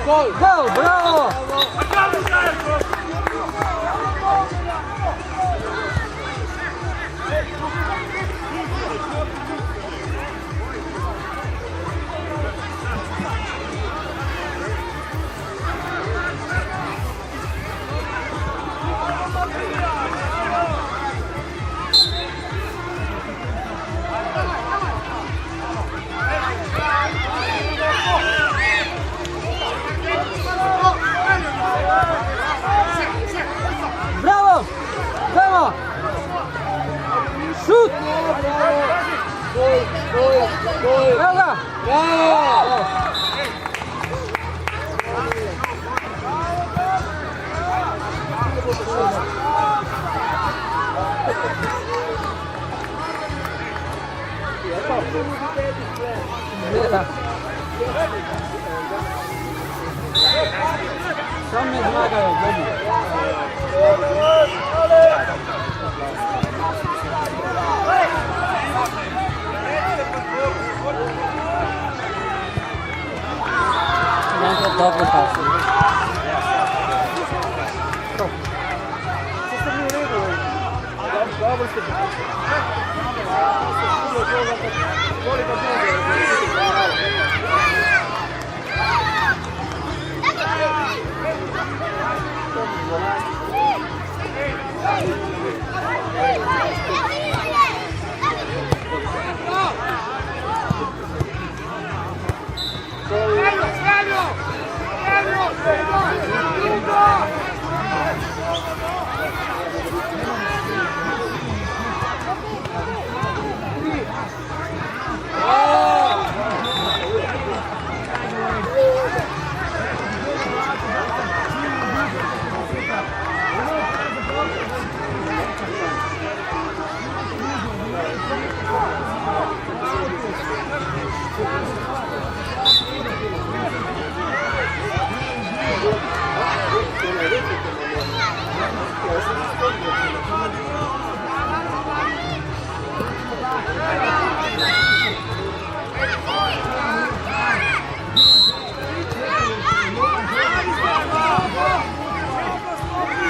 Gol! Gol! Bravo! Bravo! Bravo! Šut! Evo ga! Bravo! Sam me zmagajo, dobro pasu. Dobro ste.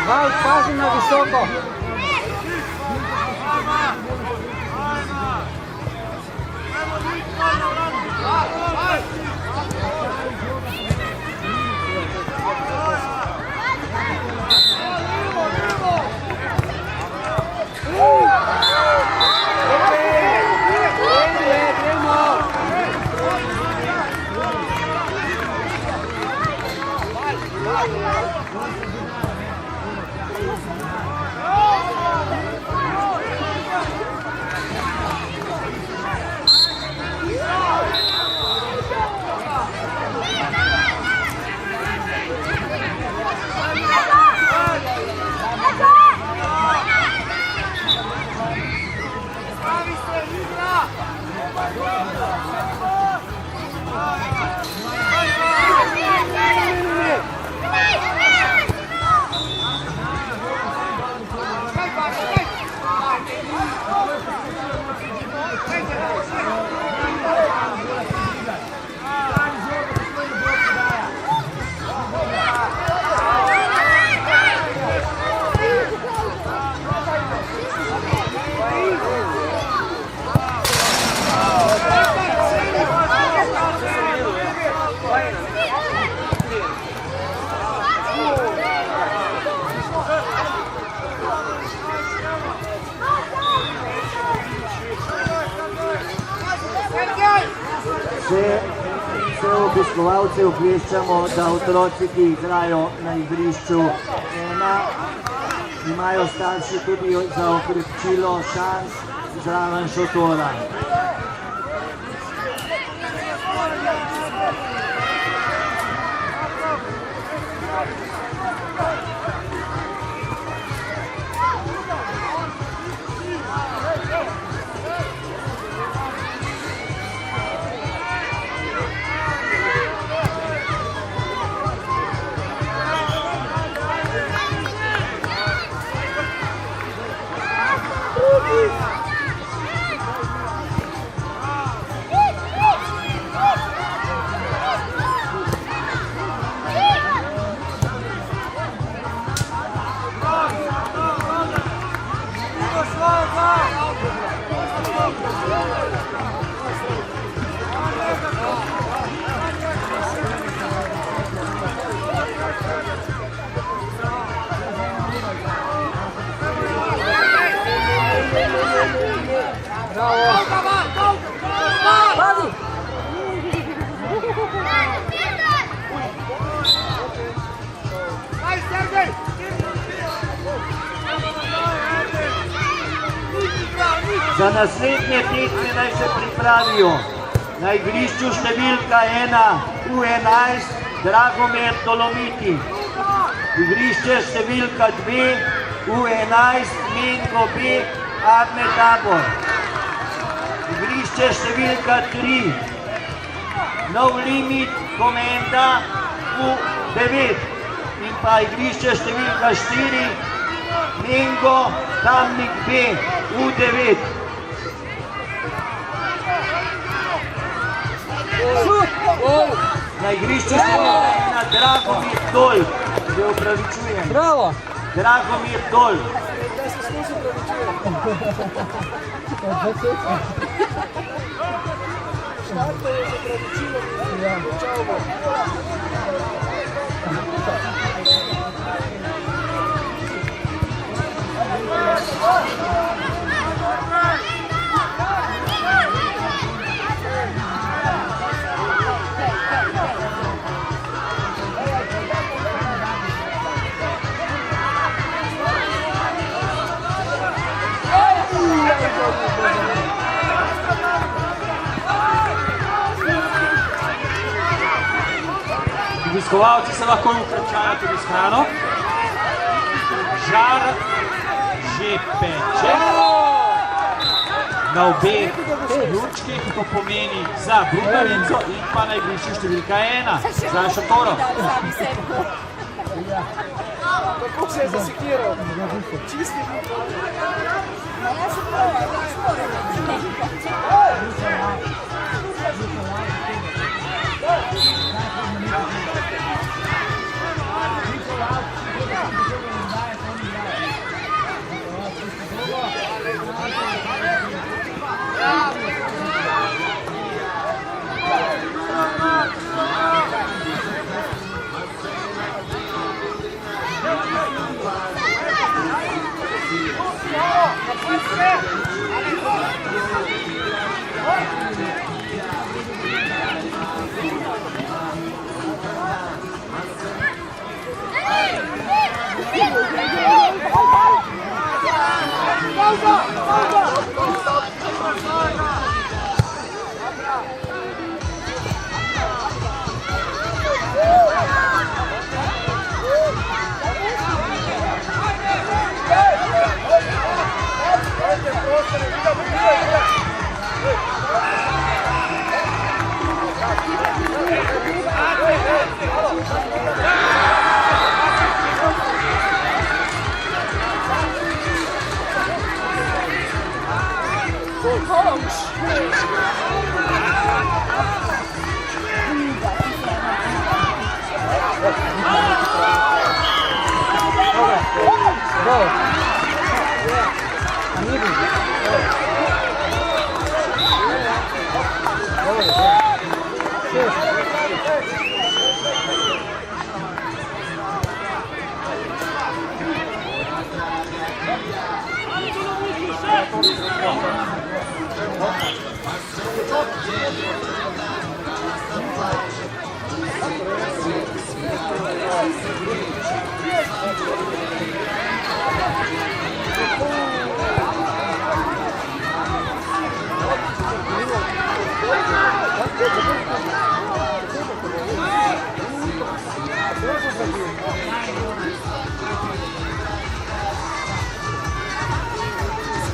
Val, pazi na visoko. obiskovalce obveščamo, da otroci, ki igrajo na igrišču 1, imajo starši tudi za okrepčilo šans zraven šotora. Za naslednje tekme naj se pripravijo na igrišču številka 1 U11 Dragomer Dolomiti, igrišče številka 2 U11 Menko B Arne Tabor, igrišče številka 3 No Limit Komenda U9 in pa igrišče številka 4 Mengo Kamnik B U9. Na igrišču številka 1 Dragomir Dol, se opravičujem. Bravo! Dragomir Dol. Obiskovalci se lahko vključajo tudi s hrano. Žar že peče na obeh ključkih, to pomeni za Brugarico in pa na igrišču številka 1 za šotoro. Kako se je zasekiral? Čisti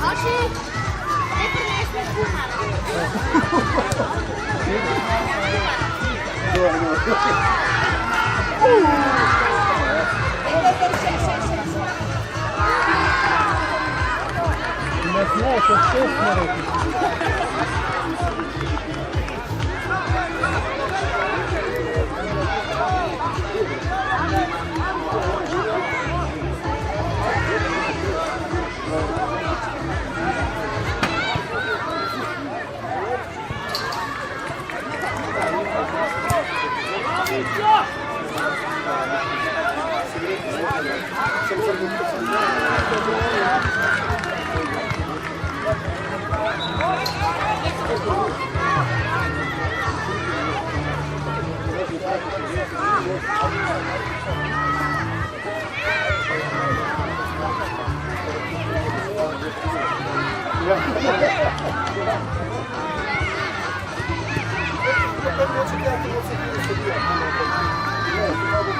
Oči, ne prinesme kuhara.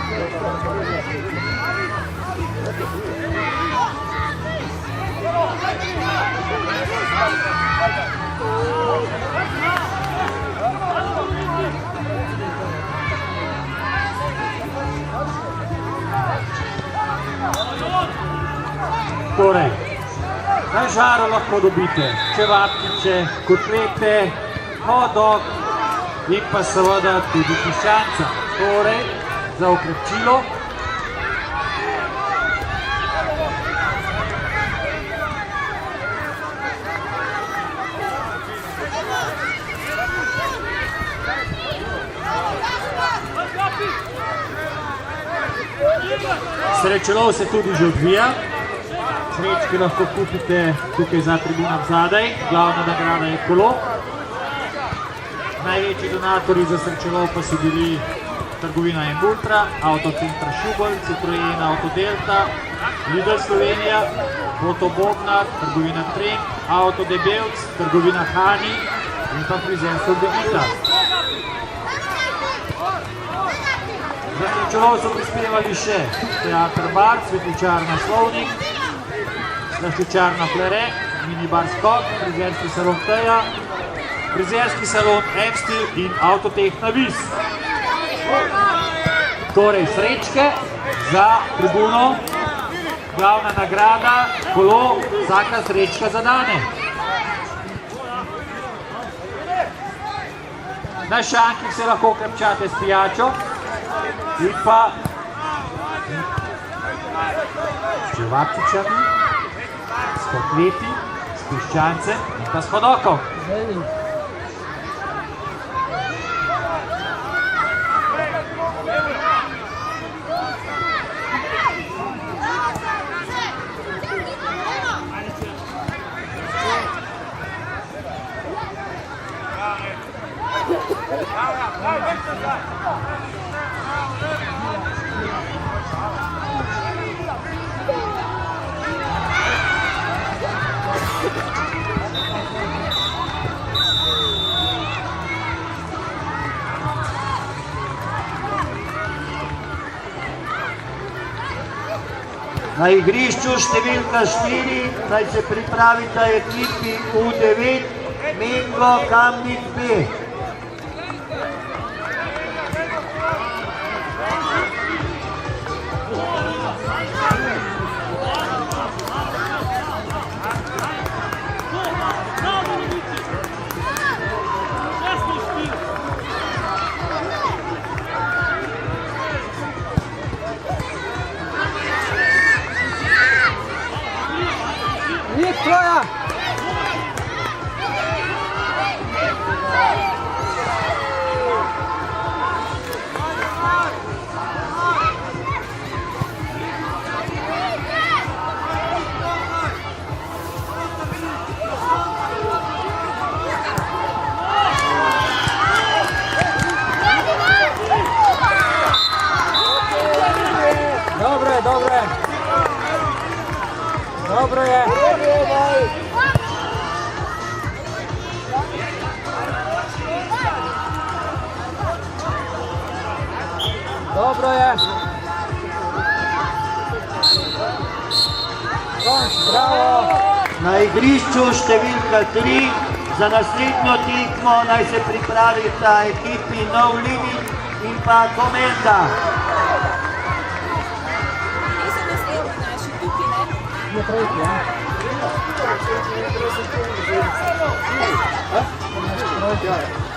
Ne, to smo rekli. Torej, na žaru lahko dobite čevapčiče, kotlete, hot dog in pa seveda tudi piščanca. Torej, za okrepčilo. Srečelov se tudi že odvija. Srečke lahko kupite tukaj za tribunam zadaj. Glavna nagrada je kolo. Največji donatorji za srečelov pa so bili trgovina Emultra, Autocentra Šubelj, Citroen Autodelta, Lidl Slovenija, Foto Bobnar, trgovina Trem, Auto Debevc, trgovina Hani in pa frizerstvo Devita. Za srečelov so prispevali še Teater Bar, Svetličarna Slovnik, Slaščičarna Flere, Minibar Skok, frizerski salon Teja, frizerski salon F-Stil in Autotehna Vis. Torej, srečke za tribuno, glavna nagrada, kolo, vsaka srečka za dane. Na šankih se lahko krepčate s pijačo in pa s čevapčičami, s kotleti, s piščancem in pa s hodokom. Na igrišču številka 4 naj se pripravita ekipi U9 Mengo Kamnik B. Nik, tvoja! Dobro je. Dobro je. Bravo. Na igrišču številka 3 za naslednjo tekmo naj se pripravita ekipi No Limit in pa Komenda. Je tretji, ja? Ja.